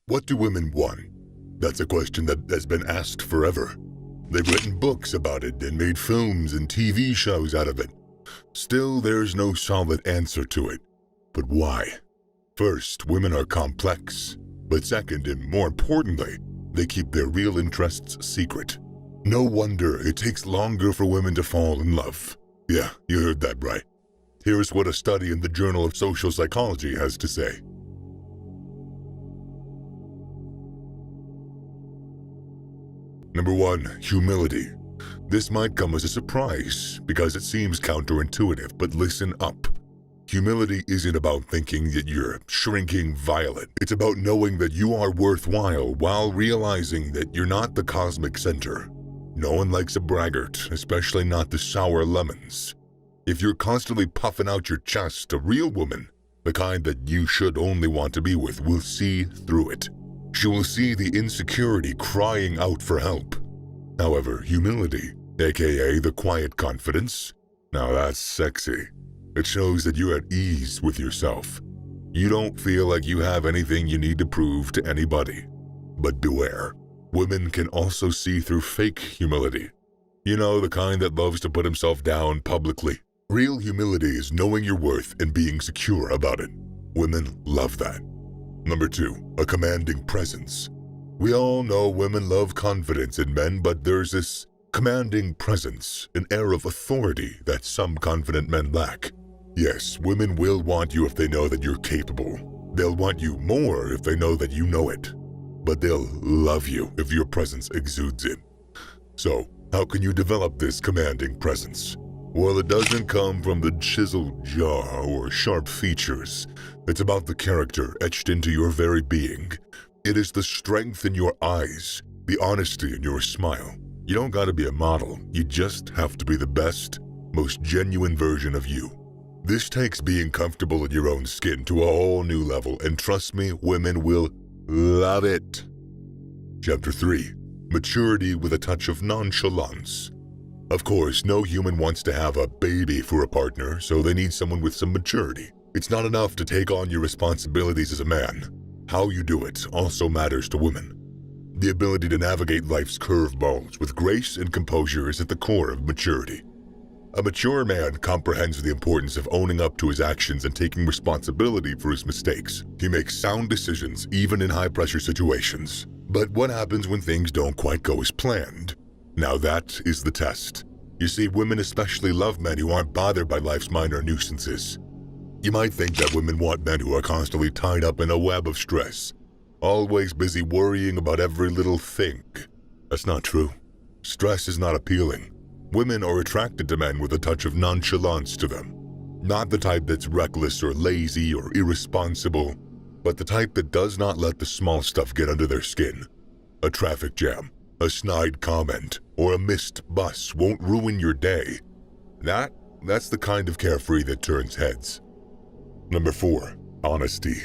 What do women want? That's a question that has been asked forever. They've written books about it and made films and TV shows out of it. Still, there's no solid answer to it. But why? First, women are complex. But second, and more importantly, they keep their real interests secret. No wonder it takes longer for women to fall in love. Yeah, you heard that right. Here's what a study in the Journal of Social Psychology has to say. Number 1, humility. This might come as a surprise because it seems counterintuitive, but listen up. Humility isn't about thinking that you're shrinking violet. It's about knowing that you are worthwhile while realizing that you're not the cosmic center. No one likes a braggart, especially not the sour lemons. If you're constantly puffing out your chest, a real woman, the kind that you should only want to be with, will see through it. She will see the insecurity crying out for help. However, humility, aka the quiet confidence, now that's sexy. It shows that you're at ease with yourself. You don't feel like you have anything you need to prove to anybody. But beware, women can also see through fake humility. You know, the kind that loves to put himself down publicly. Real humility is knowing your worth and being secure about it. Women love that. Number 2, a commanding presence. We all know women love confidence in men, but there's this commanding presence, an air of authority that some confident men lack. Yes, women will want you if they know that you're capable. They'll want you more if they know that you know it. But they'll love you if your presence exudes it. So, how can you develop this commanding presence? Well, it doesn't come from the chiseled jaw or sharp features. It's about the character etched into your very being. It is the strength in your eyes, the honesty in your smile. You don't gotta be a model. You just have to be the best, most genuine version of you. This takes being comfortable in your own skin to a whole new level, and trust me, women will love it. Chapter 3, maturity with a touch of nonchalance. Of course, no human wants to have a baby for a partner, so they need someone with some maturity. It's not enough to take on your responsibilities as a man. How you do it also matters to women. The ability to navigate life's curveballs with grace and composure is at the core of maturity. A mature man comprehends the importance of owning up to his actions and taking responsibility for his mistakes. He makes sound decisions even in high-pressure situations. But what happens when things don't quite go as planned? Now that is the test. You see, women especially love men who aren't bothered by life's minor nuisances. You might think that women want men who are constantly tied up in a web of stress, always busy worrying about every little thing. That's not true. Stress is not appealing. Women are attracted to men with a touch of nonchalance to them. Not the type that's reckless or lazy or irresponsible, but the type that does not let the small stuff get under their skin. A traffic jam, a snide comment, or a missed bus won't ruin your day. That's the kind of carefree that turns heads. Number 4, honesty.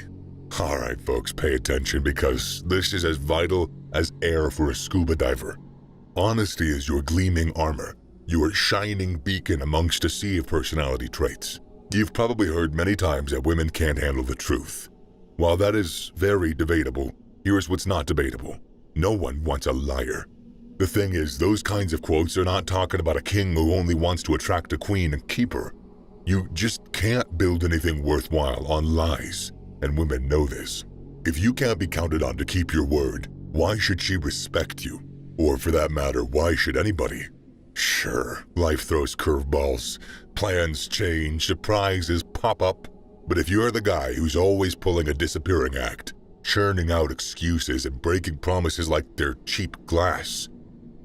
All right, folks, pay attention because this is as vital as air for a scuba diver. Honesty is your gleaming armor, your shining beacon amongst a sea of personality traits. You've probably heard many times that women can't handle the truth. While that is very debatable, here's what's not debatable. No one wants a liar. The thing is, those kinds of quotes are not talking about a king who only wants to attract a queen and keep her. You just can't build anything worthwhile on lies, and women know this. If you can't be counted on to keep your word, why should she respect you? Or for that matter, why should anybody? Sure, life throws curveballs, plans change, surprises pop up, but if you're the guy who's always pulling a disappearing act, churning out excuses and breaking promises like they're cheap glass,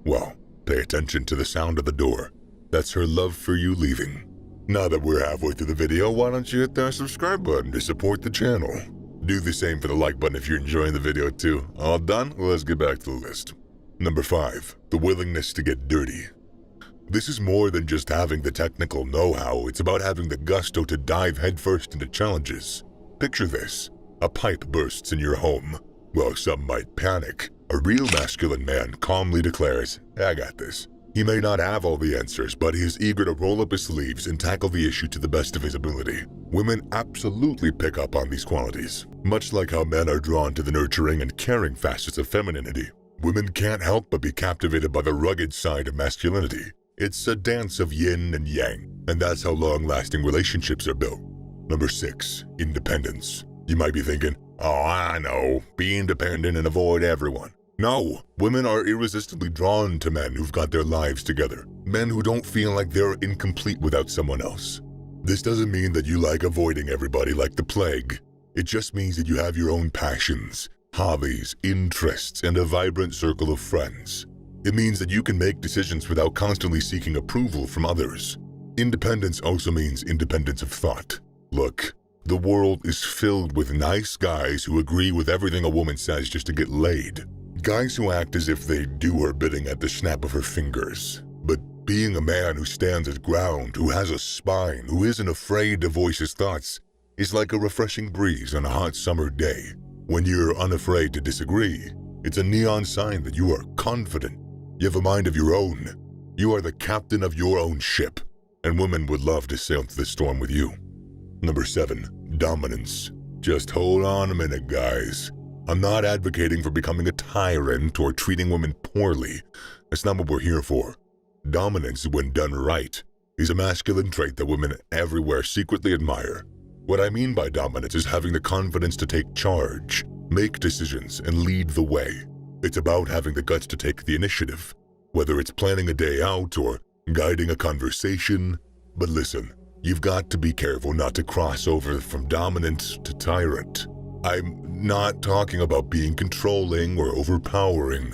well, pay attention to the sound of the door. That's her love for you leaving. Now that we're halfway through the video, why don't you hit that subscribe button to support the channel? Do the same for the like button if you're enjoying the video too. All done? Let's get back to the list. Number 5, the willingness to get dirty. This is more than just having the technical know-how, it's about having the gusto to dive headfirst into challenges. Picture this, a pipe bursts in your home. Well, some might panic. A real masculine man calmly declares, I got this. He may not have all the answers, but he is eager to roll up his sleeves and tackle the issue to the best of his ability. Women absolutely pick up on these qualities, much like how men are drawn to the nurturing and caring facets of femininity. Women can't help but be captivated by the rugged side of masculinity. It's a dance of yin and yang, and that's how long-lasting relationships are built. Number 6, independence. You might be thinking, oh, I know, be independent and avoid everyone. No, women are irresistibly drawn to men who've got their lives together, men who don't feel like they're incomplete without someone else. This doesn't mean that you like avoiding everybody like the plague. It just means that you have your own passions, hobbies, interests, and a vibrant circle of friends. It means that you can make decisions without constantly seeking approval from others. Independence also means independence of thought. Look, the world is filled with nice guys who agree with everything a woman says just to get laid. Guys who act as if they do her bidding at the snap of her fingers. But being a man who stands his ground, who has a spine, who isn't afraid to voice his thoughts, is like a refreshing breeze on a hot summer day. When you're unafraid to disagree, it's a neon sign that you are confident. You have a mind of your own. You are the captain of your own ship, and women would love to sail through the storm with you. Number 7, dominance. Just hold on a minute, guys. I'm not advocating for becoming a tyrant or treating women poorly. That's not what we're here for. Dominance, when done right, is a masculine trait that women everywhere secretly admire. What I mean by dominance is having the confidence to take charge, make decisions, and lead the way. It's about having the guts to take the initiative, whether it's planning a day out or guiding a conversation. But listen, you've got to be careful not to cross over from dominant to tyrant. I'm not talking about being controlling or overpowering.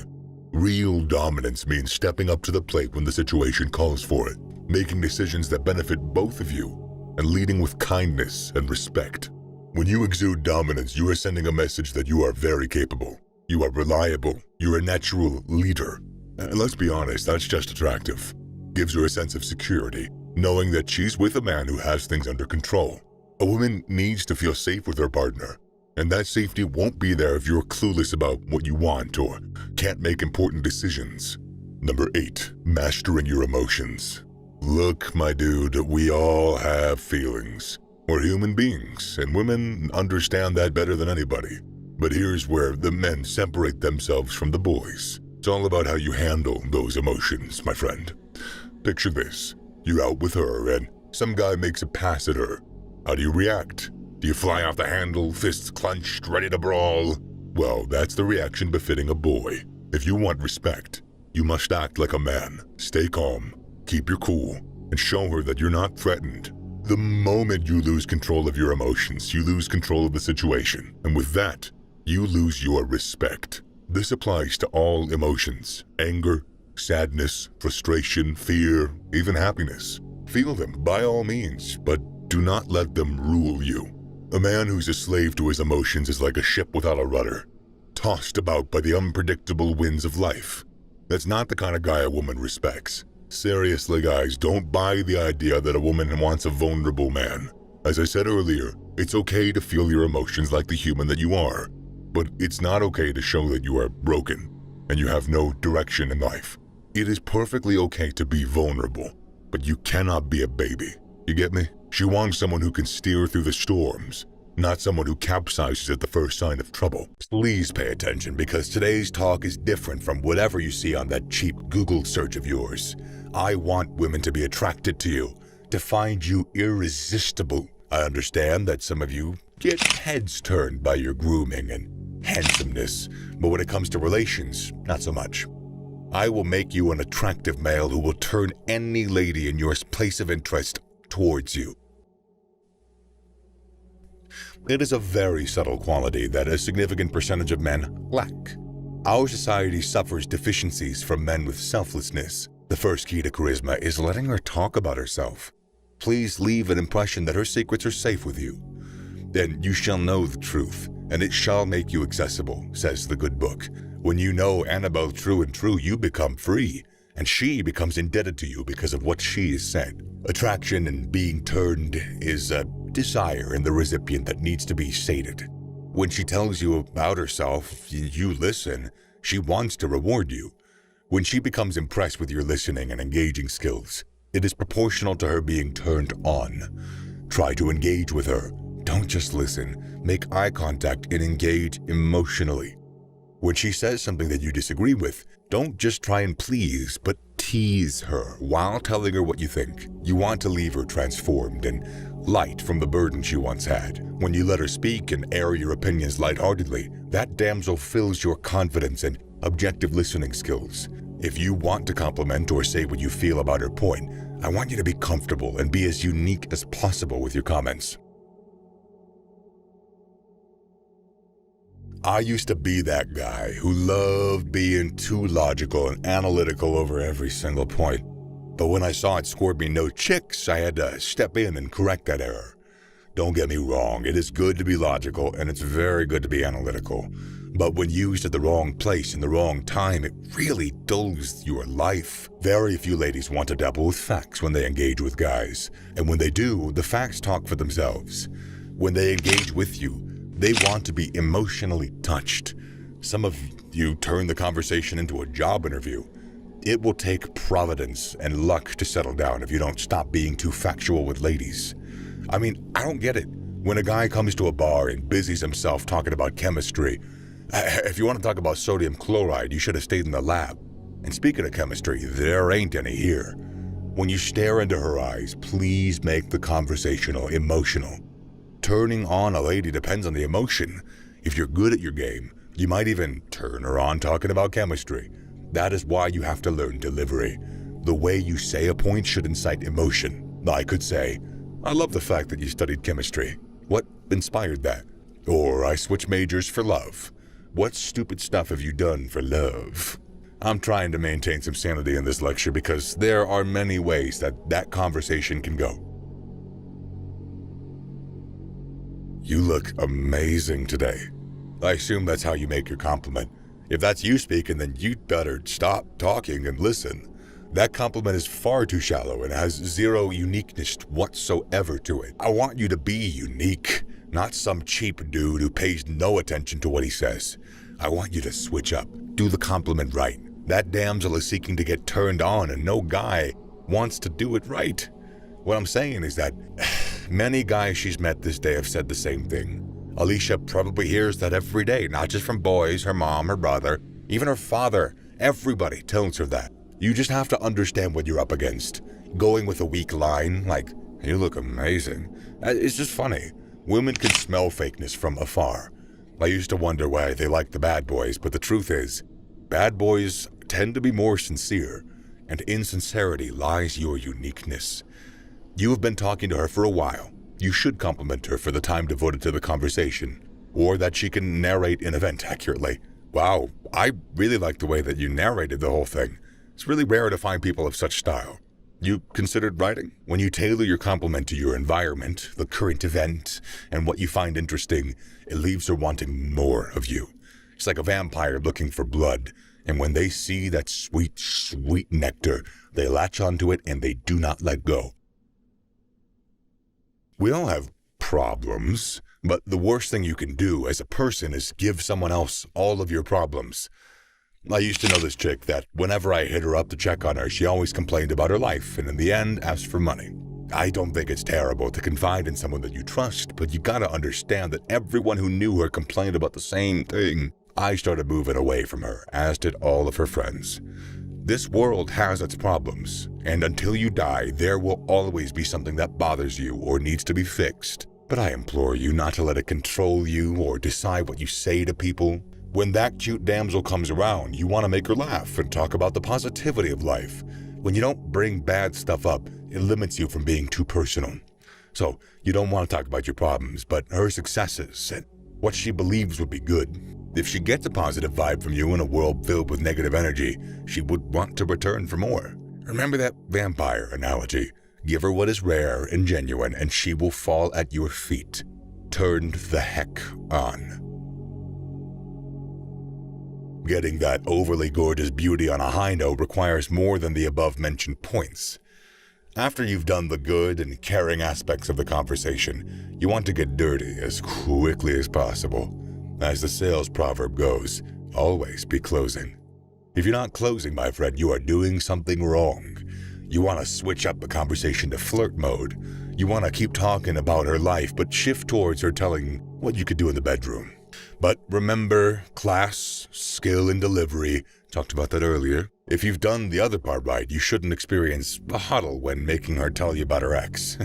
Real dominance means stepping up to the plate when the situation calls for it, making decisions that benefit both of you, and leading with kindness and respect. When you exude dominance, you are sending a message that you are very capable. You are reliable. You're a natural leader. And let's be honest, that's just attractive. Gives her a sense of security, knowing that she's with a man who has things under control. A woman needs to feel safe with her partner, and that safety won't be there if you're clueless about what you want or can't make important decisions. Number 8, mastering your emotions. Look, my dude, we all have feelings. We're human beings, and women understand that better than anybody. But here's where the men separate themselves from the boys. It's all about how you handle those emotions, my friend. Picture this. You're out with her, and some guy makes a pass at her. How do you react? Do you fly off the handle, fists clenched, ready to brawl? Well, that's the reaction befitting a boy. If you want respect, you must act like a man. Stay calm, keep your cool, and show her that you're not threatened. The moment you lose control of your emotions, you lose control of the situation, and with that, you lose your respect. This applies to all emotions: anger, sadness, frustration, fear, even happiness. Feel them by all means, but do not let them rule you. A man who's a slave to his emotions is like a ship without a rudder, tossed about by the unpredictable winds of life. That's not the kind of guy a woman respects. Seriously, guys, don't buy the idea that a woman wants a vulnerable man. As I said earlier, it's okay to feel your emotions like the human that you are, but it's not okay to show that you are broken and you have no direction in life. It is perfectly okay to be vulnerable, but you cannot be a baby. You get me? She wants someone who can steer through the storms, not someone who capsizes at the first sign of trouble. Please pay attention, because today's talk is different from whatever you see on that cheap Google search of yours. I want women to be attracted to you, to find you irresistible. I understand that some of you get heads turned by your grooming and handsomeness, but when it comes to relations, not so much. I will make you an attractive male who will turn any lady in your place of interest towards you. It is a very subtle quality that a significant percentage of men lack. Our society suffers deficiencies from men with selflessness. The first key to charisma is letting her talk about herself. Please leave an impression that her secrets are safe with you. Then you shall know the truth, and it shall make you accessible, says the good book. When you know Annabelle true and true, you become free, and she becomes indebted to you because of what she has said. Attraction and being turned is a desire in the recipient that needs to be sated. When she tells you about herself, you listen. She wants to reward you. When she becomes impressed with your listening and engaging skills, it is proportional to her being turned on. Try to engage with her. Don't just listen. Make eye contact and engage emotionally. When she says something that you disagree with, don't just try and please, but tease her while telling her what you think. You want to leave her transformed and light from the burden she once had. When you let her speak and air your opinions lightheartedly, that damsel fills your confidence and objective listening skills. If you want to compliment or say what you feel about her point, I want you to be comfortable and be as unique as possible with your comments. I used to be that guy who loved being too logical and analytical over every single point. But when I saw it scored me no chicks, I had to step in and correct that error. Don't get me wrong, it is good to be logical and it's very good to be analytical. But when used at the wrong place in the wrong time, it really dulls your life. Very few ladies want to dabble with facts when they engage with guys. And when they do, the facts talk for themselves. When they engage with you, they want to be emotionally touched. Some of you turn the conversation into a job interview. It will take providence and luck to settle down if you don't stop being too factual with ladies. I mean, I don't get it. When a guy comes to a bar and busies himself talking about chemistry, if you want to talk about sodium chloride, you should have stayed in the lab. And speaking of chemistry, there ain't any here. When you stare into her eyes, please make the conversational emotional. Turning on a lady depends on the emotion. If you're good at your game, you might even turn her on talking about chemistry. That is why you have to learn delivery. The way you say a point should incite emotion. I could say, I love the fact that you studied chemistry. What inspired that? Or I switched majors for love. What stupid stuff have you done for love? I'm trying to maintain some sanity in this lecture because there are many ways that conversation can go. You look amazing today. I assume that's how you make your compliment. If that's you speaking, then you'd better stop talking and listen. That compliment is far too shallow and has zero uniqueness whatsoever to it. I want you to be unique, not some cheap dude who pays no attention to what he says. I want you to switch up. Do the compliment right. That damsel is seeking to get turned on and no guy wants to do it right. What I'm saying is that many guys she's met this day have said the same thing. Alicia probably hears that every day, not just from boys, her mom, her brother, even her father. Everybody tells her that. You just have to understand what you're up against. Going with a weak line, like, you look amazing, it's just funny. Women can smell fakeness from afar. I used to wonder why they like the bad boys, but the truth is, bad boys tend to be more sincere, and in sincerity lies your uniqueness. You have been talking to her for a while. You should compliment her for the time devoted to the conversation, or that she can narrate an event accurately. Wow, I really like the way that you narrated the whole thing. It's really rare to find people of such style. You considered writing? When you tailor your compliment to your environment, the current event, and what you find interesting, it leaves her wanting more of you. It's like a vampire looking for blood, and when they see that sweet, sweet nectar, they latch onto it and they do not let go. We all have problems, but the worst thing you can do as a person is give someone else all of your problems. I used to know this chick that whenever I hit her up to check on her, she always complained about her life and in the end asked for money. I don't think it's terrible to confide in someone that you trust, but you gotta understand that everyone who knew her complained about the same thing. I started moving away from her, as did all of her friends. This world has its problems, and until you die, there will always be something that bothers you or needs to be fixed. But I implore you not to let it control you or decide what you say to people. When that cute damsel comes around, you want to make her laugh and talk about the positivity of life. When you don't bring bad stuff up, it limits you from being too personal. So you don't want to talk about your problems, but her successes and what she believes would be good. If she gets a positive vibe from you in a world filled with negative energy, she would want to return for more. Remember that vampire analogy. Give her what is rare and genuine, and she will fall at your feet. Turned the heck on. Getting that overly gorgeous beauty on a high note requires more than the above-mentioned points. After you've done the good and caring aspects of the conversation, you want to get dirty as quickly as possible. As the sales proverb goes, always be closing. If you're not closing, my friend, you are doing something wrong. You want to switch up the conversation to flirt mode. You want to keep talking about her life, but shift towards her telling what you could do in the bedroom. But remember, class, skill, and delivery. Talked about that earlier. If you've done the other part right, you shouldn't experience a huddle when making her tell you about her ex.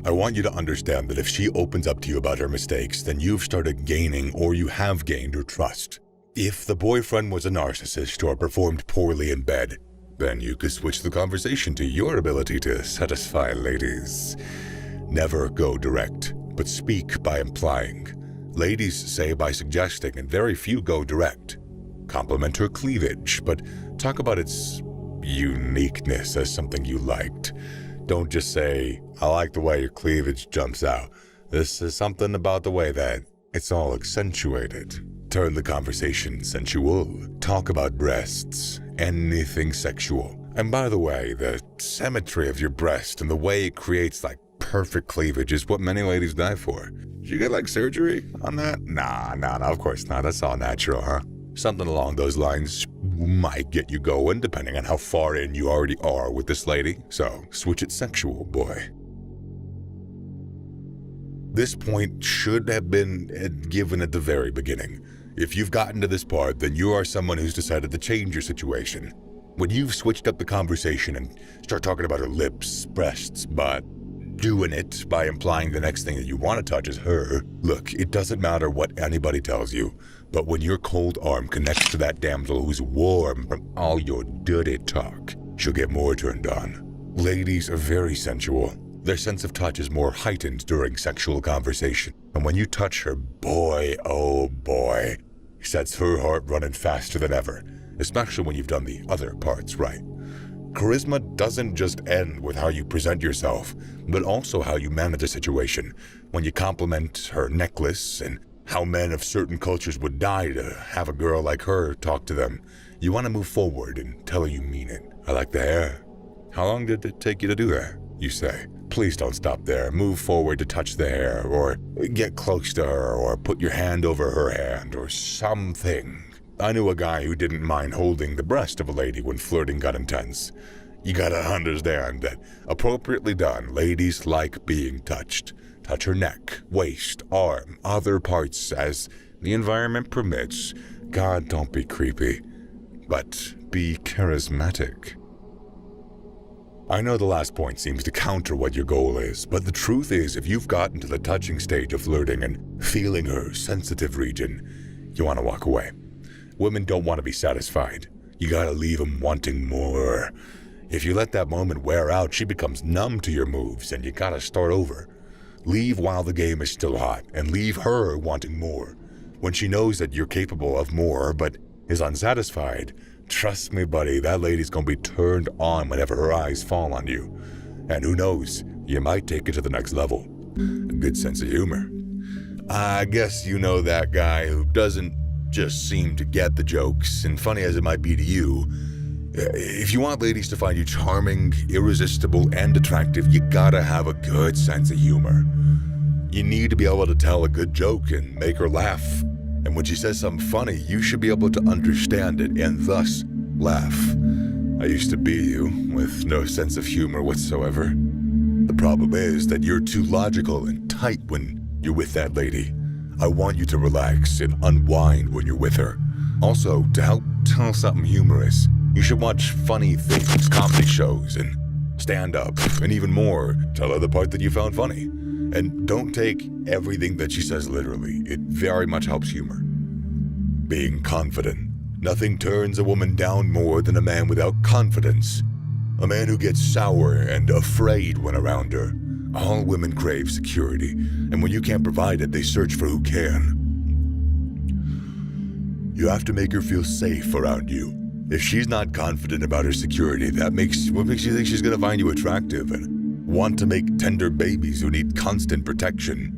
I want you to understand that if she opens up to you about her mistakes, then you've started gaining or you have gained her trust. If the boyfriend was a narcissist or performed poorly in bed, then you could switch the conversation to your ability to satisfy ladies. Never go direct, but speak by implying. Ladies say by suggesting, and very few go direct. Compliment her cleavage, but talk about its uniqueness as something you liked. Don't just say, I like the way your cleavage jumps out. This is something about the way that it's all accentuated. Turn the conversation sensual. Talk about breasts, anything sexual. And by the way, the symmetry of your breast and the way it creates perfect cleavage is what many ladies die for. Did you get surgery on that? Nah, of course not. That's all natural, huh? Something along those lines might get you going, depending on how far in you already are with this lady. So, switch it sexual, boy. This point should have been given at the very beginning. If you've gotten to this part, then you are someone who's decided to change your situation. When you've switched up the conversation and start talking about her lips, breasts, butt, doing it by implying the next thing that you want to touch is her. Look, it doesn't matter what anybody tells you, but when your cold arm connects to that damsel who's warm from all your dirty talk, she'll get more turned on. Ladies are very sensual. Their sense of touch is more heightened during sexual conversation. And when you touch her, boy, oh boy, sets her heart running faster than ever, especially when you've done the other parts right. Charisma doesn't just end with how you present yourself, but also how you manage a situation. When you compliment her necklace and how men of certain cultures would die to have a girl like her talk to them, you want to move forward and tell her you mean it. I like the hair. How long did it take you to do that? You say. Please don't stop there. Move forward to touch the hair, or get close to her, or put your hand over her hand, or something. I knew a guy who didn't mind holding the breast of a lady when flirting got intense. You gotta understand that, appropriately done, ladies like being touched. Touch her neck, waist, arm, other parts as the environment permits. God, don't be creepy, but be charismatic. I know the last point seems to counter what your goal is, but the truth is if you've gotten to the touching stage of flirting and feeling her sensitive region, you want to walk away. Women don't want to be satisfied. You gotta leave them wanting more. If you let that moment wear out, she becomes numb to your moves and you gotta start over. Leave while the game is still hot and leave her wanting more. When she knows that you're capable of more but is unsatisfied, trust me, buddy, that lady's gonna be turned on whenever her eyes fall on you. And who knows, you might take it to the next level. A good sense of humor. I guess you know that guy who doesn't just seem to get the jokes, and funny as it might be to you. If you want ladies to find you charming, irresistible, and attractive, you gotta have a good sense of humor. You need to be able to tell a good joke and make her laugh. And when she says something funny, you should be able to understand it and thus laugh. I used to be you, with no sense of humor whatsoever. The problem is that you're too logical and tight when you're with that lady. I want you to relax and unwind when you're with her. Also, to help tell something humorous, you should watch funny things, comedy shows, and stand-up, and even more, tell her the part that you found funny. And don't take everything that she says literally. It very much helps humor. Being confident. Nothing turns a woman down more than a man without confidence. A man who gets sour and afraid when around her. All women crave security, and when you can't provide it, they search for who can. You have to make her feel safe around you. If she's not confident about her security, what makes you think she's gonna find you attractive and want to make tender babies who need constant protection?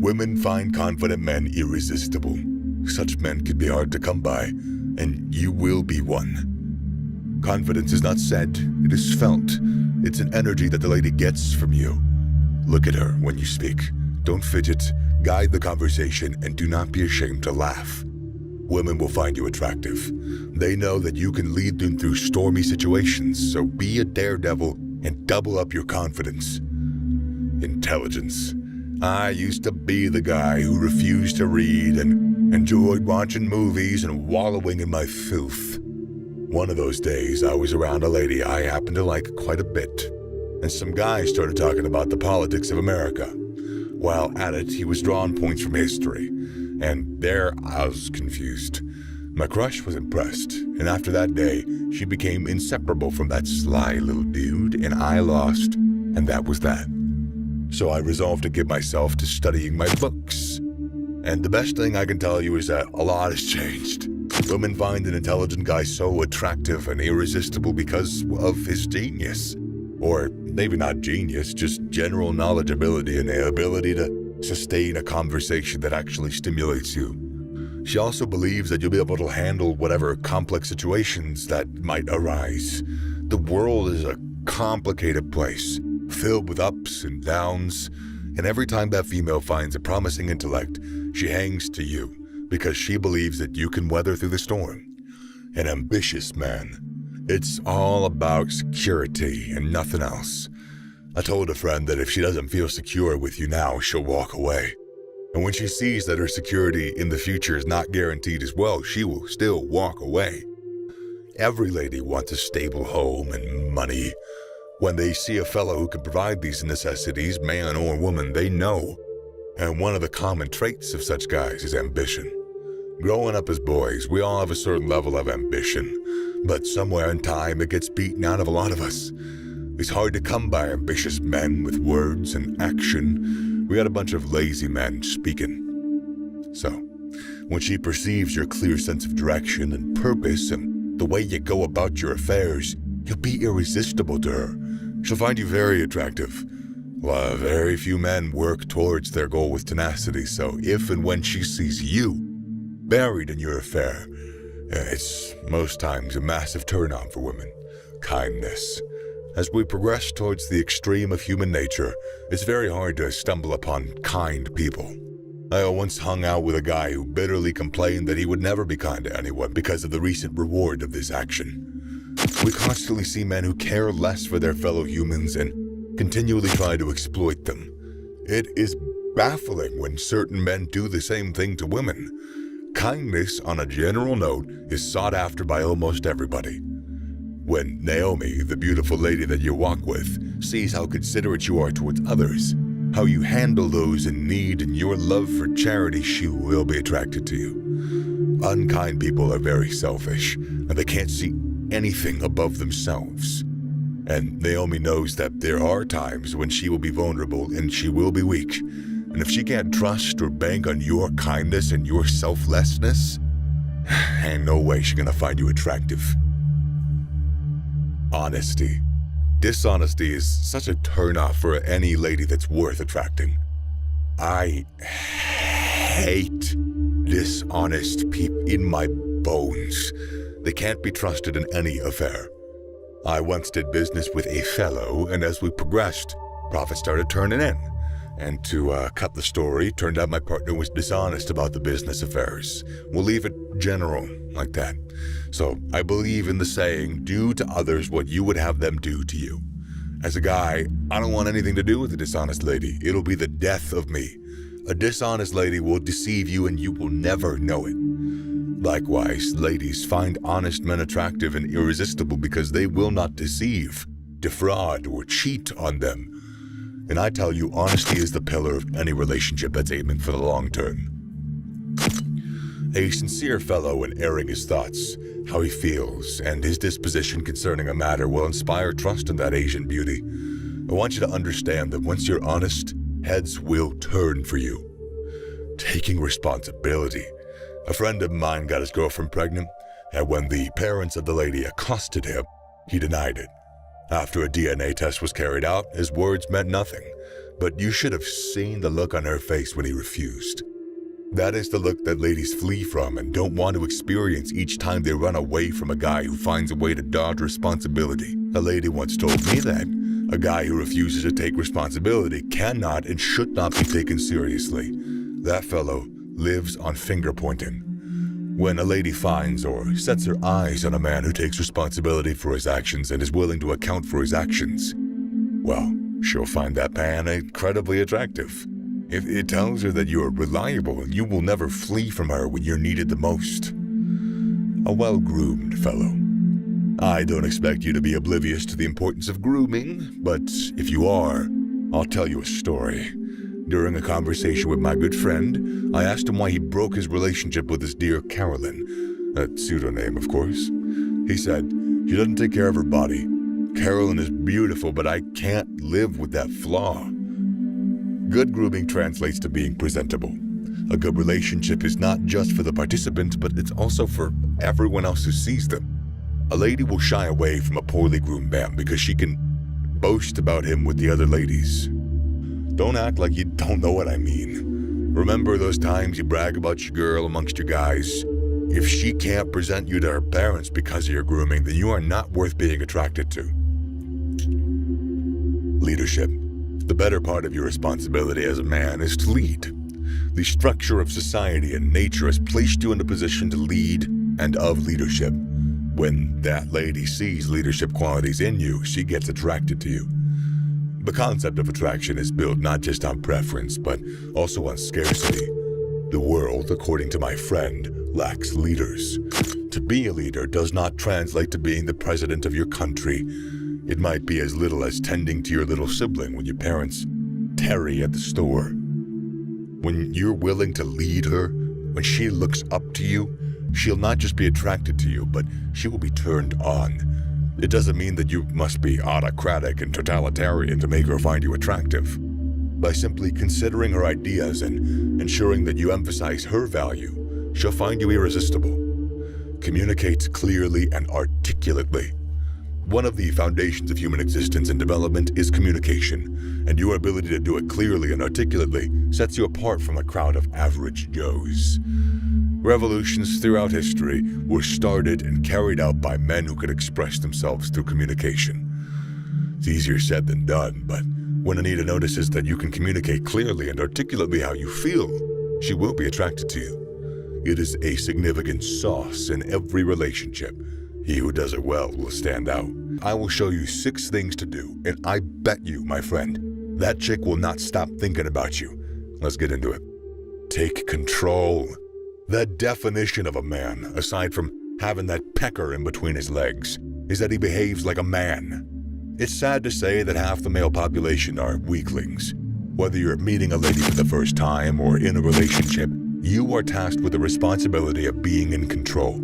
Women find confident men irresistible. Such men can be hard to come by, and you will be one. Confidence is not said, it is felt. It's an energy that the lady gets from you. Look at her when you speak. Don't fidget, guide the conversation, and do not be ashamed to laugh. Women will find you attractive. They know that you can lead them through stormy situations, so be a daredevil and double up your confidence. Intelligence. I used to be the guy who refused to read and enjoyed watching movies and wallowing in my filth. One of those days, I was around a lady I happened to like quite a bit, and some guy started talking about the politics of America. While at it, he was drawing points from history, and there I was confused. My crush was impressed, and after that day, she became inseparable from that sly little dude, and I lost, and that was that. So I resolved to give myself to studying my books. And the best thing I can tell you is that a lot has changed. Women find an intelligent guy so attractive and irresistible because of his genius. Or maybe not genius, just general knowledgeability and the ability to sustain a conversation that actually stimulates you. She also believes that you'll be able to handle whatever complex situations that might arise. The world is a complicated place, filled with ups and downs, and every time that female finds a promising intellect, she hangs to you because she believes that you can weather through the storm. An ambitious man. It's all about security and nothing else. I told a friend that if she doesn't feel secure with you now, she'll walk away. And when she sees that her security in the future is not guaranteed as well, she will still walk away. Every lady wants a stable home and money. When they see a fellow who can provide these necessities, man or woman, they know. And one of the common traits of such guys is ambition. Growing up as boys, we all have a certain level of ambition, but somewhere in time it gets beaten out of a lot of us. It's hard to come by ambitious men with words and action. We got a bunch of lazy men speaking. So, when she perceives your clear sense of direction and purpose and the way you go about your affairs, you'll be irresistible to her. She'll find you very attractive. Well, very few men work towards their goal with tenacity, so if and when she sees you buried in your affair, it's most times a massive turn-on for women. Kindness. As we progress towards the extreme of human nature, it's very hard to stumble upon kind people. I once hung out with a guy who bitterly complained that he would never be kind to anyone because of the recent reward of this action. We constantly see men who care less for their fellow humans and continually try to exploit them. It is baffling when certain men do the same thing to women. Kindness, on a general note, is sought after by almost everybody. When Naomi, the beautiful lady that you walk with, sees how considerate you are towards others, how you handle those in need, and your love for charity, she will be attracted to you. Unkind people are very selfish, and they can't see anything above themselves. And Naomi knows that there are times when she will be vulnerable and she will be weak. And if she can't trust or bank on your kindness and your selflessness, ain't no way she's gonna find you attractive. Honesty. Dishonesty is such a turnoff for any lady that's worth attracting. I hate dishonest people in my bones. They can't be trusted in any affair. I once did business with a fellow, and as we progressed, profits started turning in. And to cut the story, turned out my partner was dishonest about the business affairs. We'll leave it general like that. So I believe in the saying, do to others what you would have them do to you. As a guy, I don't want anything to do with a dishonest lady. It'll be the death of me. A dishonest lady will deceive you and you will never know it. Likewise, ladies find honest men attractive and irresistible because they will not deceive, defraud, or cheat on them. And I tell you, honesty is the pillar of any relationship that's aiming for the long term. A sincere fellow in airing his thoughts, how he feels, and his disposition concerning a matter will inspire trust in that Asian beauty. I want you to understand that once you're honest, heads will turn for you. Taking responsibility. A friend of mine got his girlfriend pregnant, and when the parents of the lady accosted him, he denied it. After a DNA test was carried out, his words meant nothing, but you should have seen the look on her face when he refused. That is the look that ladies flee from and don't want to experience each time they run away from a guy who finds a way to dodge responsibility. A lady once told me that a guy who refuses to take responsibility cannot and should not be taken seriously. That fellow lives on finger pointing. When a lady finds or sets her eyes on a man who takes responsibility for his actions and is willing to account for his actions, well, she'll find that man incredibly attractive. If it tells her that you are reliable and you will never flee from her when you're needed the most. A well-groomed fellow. I don't expect you to be oblivious to the importance of grooming, but if you are, I'll tell you a story. During a conversation with my good friend, I asked him why he broke his relationship with his dear Carolyn, a pseudonym, of course. He said, "She doesn't take care of her body. Carolyn is beautiful, but I can't live with that flaw." Good grooming translates to being presentable. A good relationship is not just for the participant, but it's also for everyone else who sees them. A lady will shy away from a poorly groomed man because she can boast about him with the other ladies. Don't act like you don't know what I mean. Remember those times you brag about your girl amongst your guys? If she can't present you to her parents because of your grooming, then you are not worth being attracted to. Leadership. The better part of your responsibility as a man is to lead. The structure of society and nature has placed you in a position to lead and of leadership. When that lady sees leadership qualities in you, she gets attracted to you. The concept of attraction is built not just on preference, but also on scarcity. The world, according to my friend, lacks leaders. To be a leader does not translate to being the president of your country. It might be as little as tending to your little sibling when your parents tarry at the store. When you're willing to lead her, when she looks up to you, she'll not just be attracted to you, but she will be turned on. It doesn't mean that you must be autocratic and totalitarian to make her find you attractive. By simply considering her ideas and ensuring that you emphasize her value, she'll find you irresistible. Communicate clearly and articulately. One of the foundations of human existence and development is communication, and your ability to do it clearly and articulately sets you apart from a crowd of average Joes. Revolutions throughout history were started and carried out by men who could express themselves through communication. It's easier said than done, but when Anita notices that you can communicate clearly and articulately how you feel, she will be attracted to you. It is a significant sauce in every relationship. He who does it well will stand out. I will show you 6 things to do, and I bet you, my friend, that chick will not stop thinking about you. Let's get into it. Take control. The definition of a man, aside from having that pecker in between his legs, is that he behaves like a man. It's sad to say that half the male population are weaklings. Whether you're meeting a lady for the first time or in a relationship, you are tasked with the responsibility of being in control.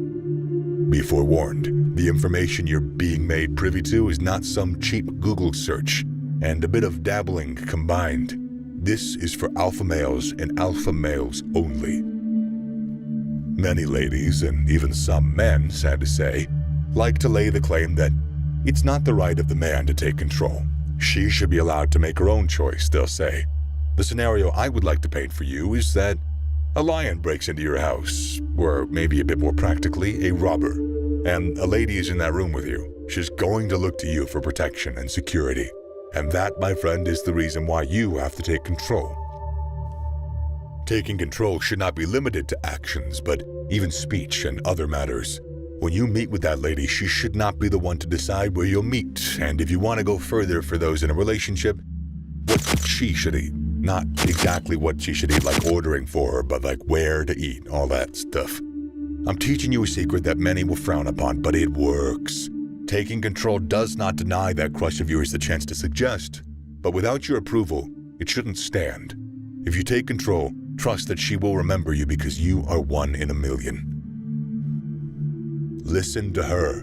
Be forewarned, the information you're being made privy to is not some cheap Google search and a bit of dabbling combined. This is for alpha males and alpha males only. Many ladies, and even some men, sad to say, like to lay the claim that it's not the right of the man to take control. She should be allowed to make her own choice, they'll say. The scenario I would like to paint for you is that a lion breaks into your house, or maybe a bit more practically, a robber, and a lady is in that room with you. She's going to look to you for protection and security. And that, my friend, is the reason why you have to take control. Taking control should not be limited to actions, but even speech and other matters. When you meet with that lady, she should not be the one to decide where you'll meet, and if you want to go further for those in a relationship, what she should eat. Not exactly what she should eat, like ordering for her, but like where to eat, all that stuff. I'm teaching you a secret that many will frown upon, but it works. Taking control does not deny that crush of yours the chance to suggest, but without your approval, it shouldn't stand. If you take control, trust that she will remember you because you are 1 in a million. Listen to her.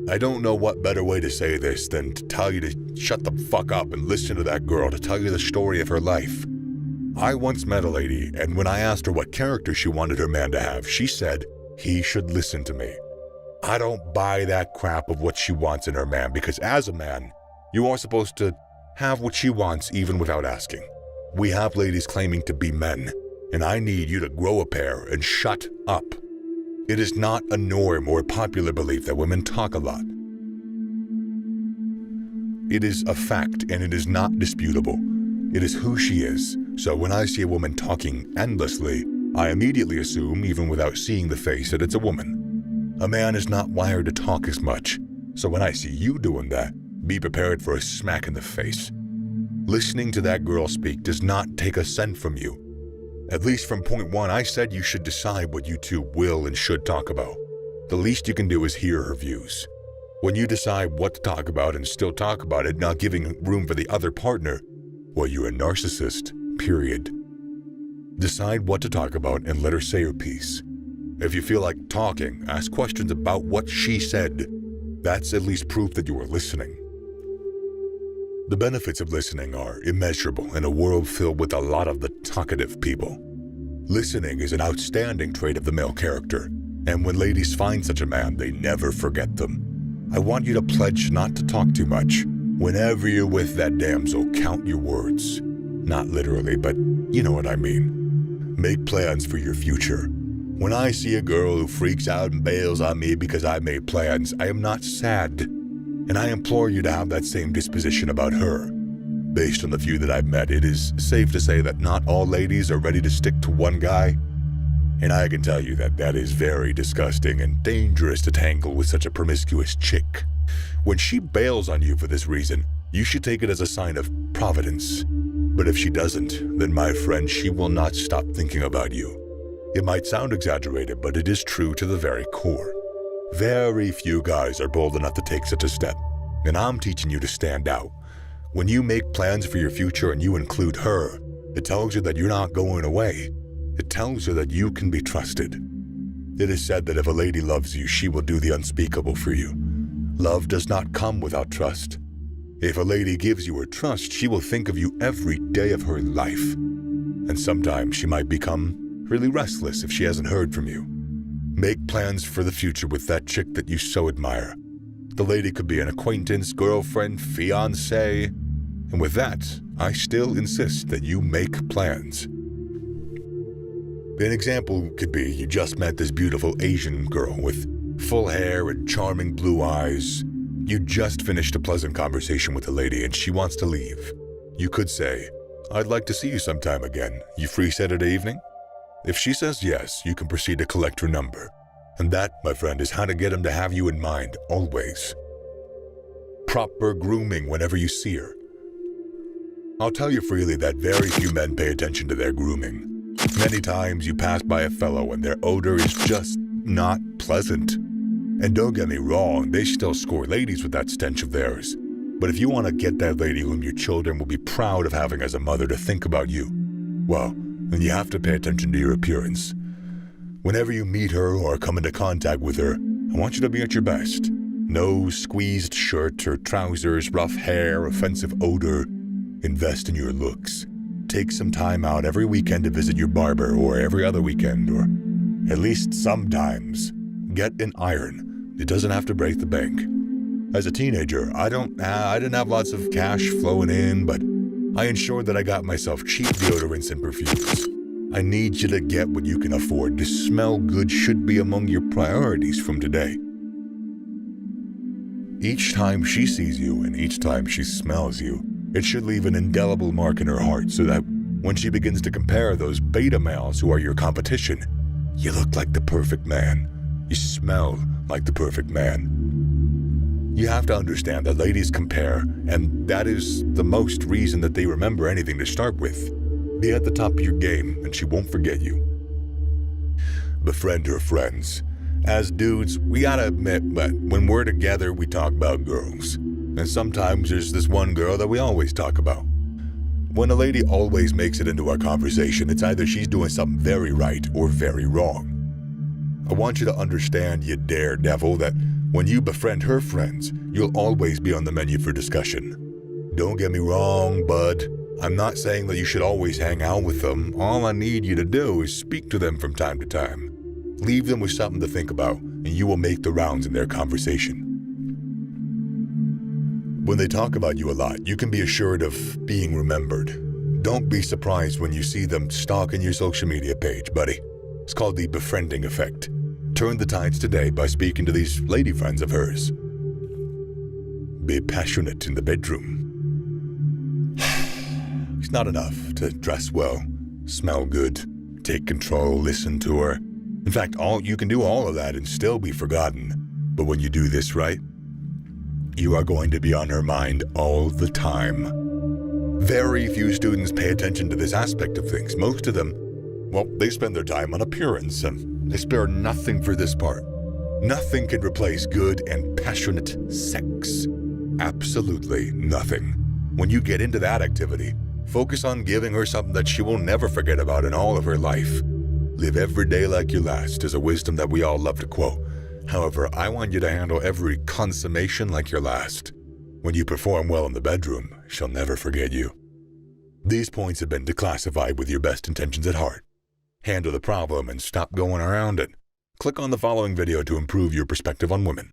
I don't know what better way to say this than to tell you to shut the fuck up and listen to that girl to tell you the story of her life. I once met a lady, and when I asked her what character she wanted her man to have, she said, he should listen to me. I don't buy that crap of what she wants in her man, because as a man, you are supposed to have what she wants even without asking. We have ladies claiming to be men, and I need you to grow a pair and shut up. It is not a norm or a popular belief that women talk a lot. It is a fact, and it is not disputable. It is who she is. So when I see a woman talking endlessly, I immediately assume, even without seeing the face, that it's a woman. A man is not wired to talk as much, so when I see you doing that, be prepared for a smack in the face. Listening to that girl speak does not take a cent from you. At least from point one, I said you should decide what you two will and should talk about. The least you can do is hear her views. When you decide what to talk about and still talk about it, not giving room for the other partner, well, you're a narcissist, period. Decide what to talk about and let her say her piece. If you feel like talking, ask questions about what she said. That's at least proof that you are listening. The benefits of listening are immeasurable in a world filled with a lot of the talkative people. Listening is an outstanding trait of the male character, and when ladies find such a man, they never forget them. I want you to pledge not to talk too much. Whenever you're with that damsel, count your words. Not literally, but you know what I mean. Make plans for your future. When I see a girl who freaks out and bails on me because I made plans, I am not sad. And I implore you to have that same disposition about her. Based on the few that I've met, it is safe to say that not all ladies are ready to stick to one guy. And I can tell you that that is very disgusting and dangerous to tangle with such a promiscuous chick. When she bails on you for this reason, you should take it as a sign of providence. But if she doesn't, then my friend, she will not stop thinking about you. It might sound exaggerated, but it is true to the very core. Very few guys are bold enough to take such a step, and I'm teaching you to stand out. When you make plans for your future and you include her, it tells you that you're not going away. It tells her that you can be trusted. It is said that if a lady loves you, she will do the unspeakable for you. Love does not come without trust. If a lady gives you her trust, she will think of you every day of her life. And sometimes she might become really restless if she hasn't heard from you. Make plans for the future with that chick that you so admire. The lady could be an acquaintance, girlfriend, fiancé. And with that, I still insist that you make plans. An example could be you just met this beautiful Asian girl with full hair and charming blue eyes. You just finished a pleasant conversation with the lady and she wants to leave. You could say, "I'd like to see you sometime again. You free Saturday evening?" If she says yes, you can proceed to collect her number. And that, my friend, is how to get him to have you in mind, always. Proper grooming whenever you see her. I'll tell you freely that very few men pay attention to their grooming. Many times you pass by a fellow and their odor is just not pleasant. And don't get me wrong, they still score ladies with that stench of theirs. But if you want to get that lady whom your children will be proud of having as a mother to think about you, well, then you have to pay attention to your appearance. Whenever you meet her or come into contact with her, I want you to be at your best. No squeezed shirt or trousers, rough hair, offensive odor. Invest in your looks. Take some time out every weekend to visit your barber, or every other weekend, or at least sometimes. Get an iron. It doesn't have to break the bank. As a teenager, I didn't have lots of cash flowing in, but I ensured that I got myself cheap deodorants and perfumes. I need you to get what you can afford. To smell good should be among your priorities from today. Each time she sees you and each time she smells you, it should leave an indelible mark in her heart so that when she begins to compare those beta males who are your competition, you look like the perfect man. You smell like the perfect man. You have to understand that ladies compare, and that is the most reason that they remember anything to start with. Be at the top of your game, and she won't forget you. Befriend her friends. As dudes, we gotta admit that when we're together, we talk about girls. And sometimes there's this one girl that we always talk about. When a lady always makes it into our conversation, it's either she's doing something very right or very wrong. I want you to understand, you daredevil, that when you befriend her friends, you'll always be on the menu for discussion. Don't get me wrong, bud. I'm not saying that you should always hang out with them. All I need you to do is speak to them from time to time. Leave them with something to think about, and you will make the rounds in their conversation. When they talk about you a lot, you can be assured of being remembered. Don't be surprised when you see them stalking your social media page, buddy. It's called the befriending effect. Turn the tides today by speaking to these lady friends of hers. Be passionate in the bedroom. It's not enough to dress well, smell good, take control, listen to her. In fact, you can do all of that and still be forgotten. But when you do this right, you are going to be on her mind all the time. Very few students pay attention to this aspect of things. Most of them, well, they spend their time on appearance and they spare nothing for this part. Nothing can replace good and passionate sex. Absolutely nothing. When you get into that activity, focus on giving her something that she will never forget about in all of her life. Live every day like your last is a wisdom that we all love to quote. However, I want you to handle every consummation like your last. When you perform well in the bedroom, she'll never forget you. These points have been declassified with your best intentions at heart. Handle the problem and stop going around it. Click on the following video to improve your perspective on women.